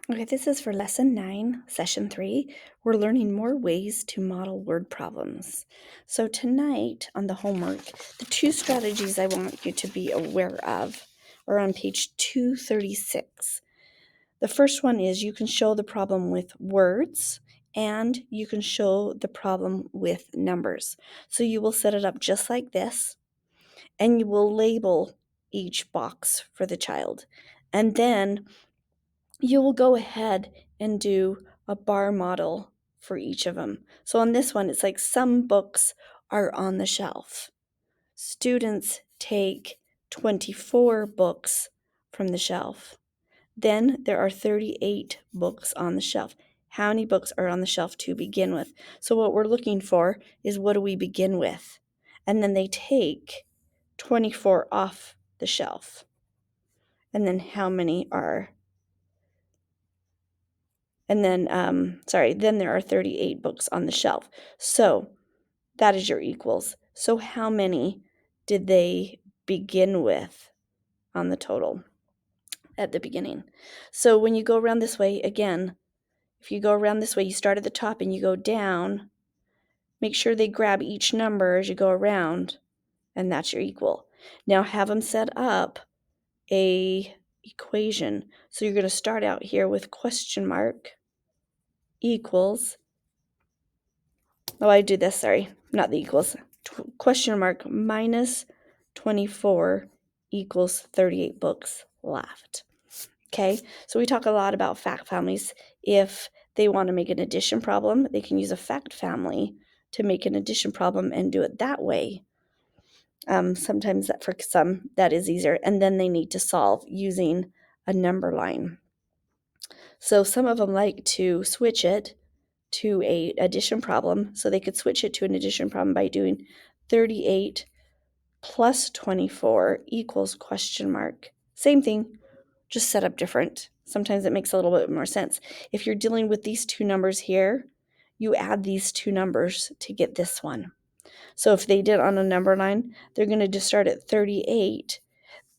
Okay, this is for Lesson 9, Session 3. We're learning more ways to model word problems. So tonight on the homework, the two strategies I want you to be aware of are on page 236. The first one is you can show the problem with words and you can show the problem with numbers. So you will set it up just like this and you will label each box for the child. And then you will go ahead and do a bar model for each of them. So on this one, it's like some books are on the shelf. Students take 24 books from the shelf. Then there are 38 books on the shelf. How many books are on the shelf to begin with? So what we're looking for is what do we begin with? And then they take 24 off the shelf. And then how many are then there are 38 books on the shelf. So that is your equals. So how many did they begin with on the total at the beginning? So when you go around this way, again, if you go around this way, you start at the top and you go down, make sure they grab each number as you go around, and that's your equal. Now have them set up a equation. So you're going to start out here with question mark equals, I do this, sorry, not the equals, question mark minus 24 equals 38 books left. Okay, so we talk a lot about fact families. If they want to make an addition problem, they can use a fact family to make an addition problem and do it that way. Sometimes for some, that is easier. And then they need to solve using a number line. So some of them like to switch it to a addition problem. So they could switch it to an addition problem by doing 38 plus 24 equals question mark. Same thing, just set up different. Sometimes it makes a little bit more sense. If you're dealing with these two numbers here, you add these two numbers to get this one. So if they did on a number line, they're going to just start at 38.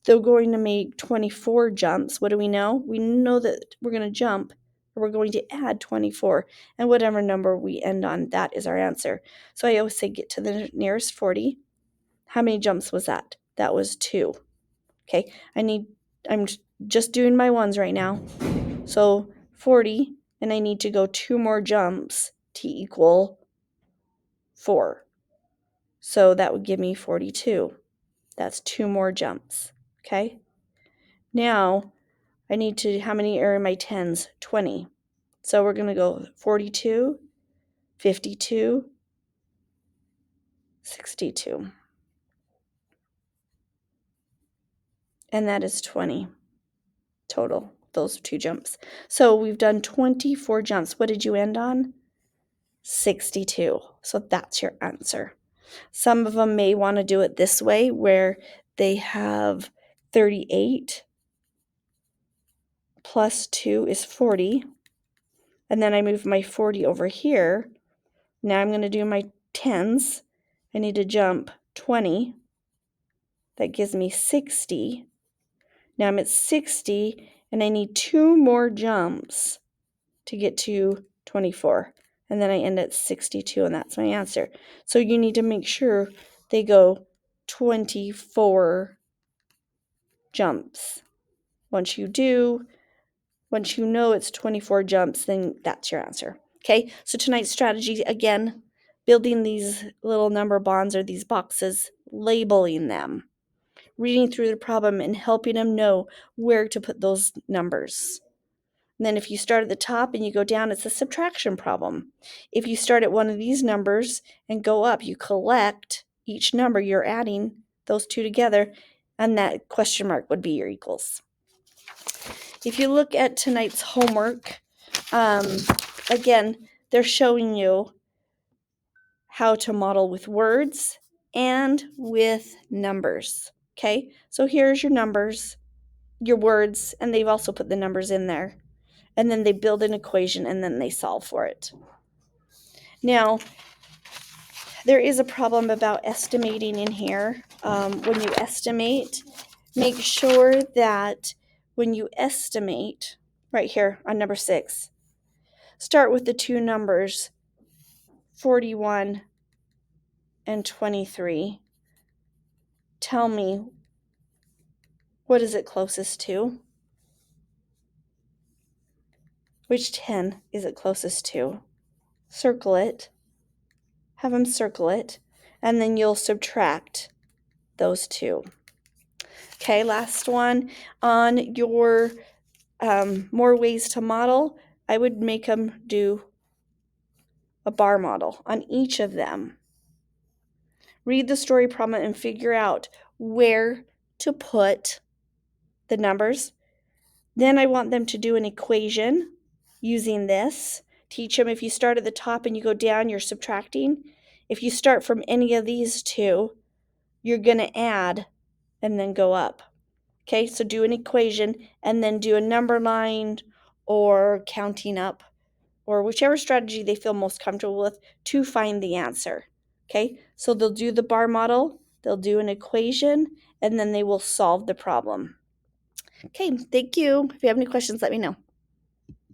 They're going to make 24 jumps. What do we know? We know that we're going to jump, or we're going to add 24. And whatever number we end on, that is our answer. So I always say get to the nearest 40. How many jumps was that? That was 2. Okay, I'm just doing my ones right now. So 40, and I need to go 2 more jumps to equal 4. So that would give me 42. That's 2 more jumps. Okay, now I need to, how many are in my tens? 20. So we're going to go 42, 52, 62. And that is 20 total, those 2 jumps. So we've done 24 jumps. What did you end on? 62. So that's your answer. Some of them may want to do it this way where they have 38 plus 2 is 40. And then I move my 40 over here. Now I'm going to do my tens. I need to jump 20. That gives me 60. Now I'm at 60 and I need 2 more jumps to get to 24. And then I end at 62 and that's my answer. So you need to make sure they go 24 jumps. Once you know it's 24 jumps, then that's your answer. Okay, so tonight's strategy, again, building these little number bonds or these boxes, labeling them, reading through the problem and helping them know where to put those numbers. And then if you start at the top and you go down, it's a subtraction problem. If you start at one of these numbers and go up, you collect each number, you're adding those two together, and that question mark would be your equals. If you look at tonight's homework, again, they're showing you how to model with words and with numbers. Okay, so here's your numbers, your words, and they've also put the numbers in there. And then they build an equation and then they solve for it. Now, there is a problem about estimating in here. When you estimate, make sure that when you estimate, right here on number 6. Start with the two numbers 41 and 23. Tell me, what is it closest to? Which 10 is it closest to? Circle it. Have them circle it. And then you'll subtract those two. Okay, last one. On your more ways to model, I would make them do a bar model on each of them. Read the story problem and figure out where to put the numbers. Then I want them to do an equation using this. Teach them if you start at the top and you go down, you're subtracting. If you start from any of these two, you're going to add and then go up. Okay, so do an equation and then do a number line or counting up or whichever strategy they feel most comfortable with to find the answer. Okay, so they'll do the bar model, they'll do an equation, and then they will solve the problem. Okay, thank you. If you have any questions, let me know.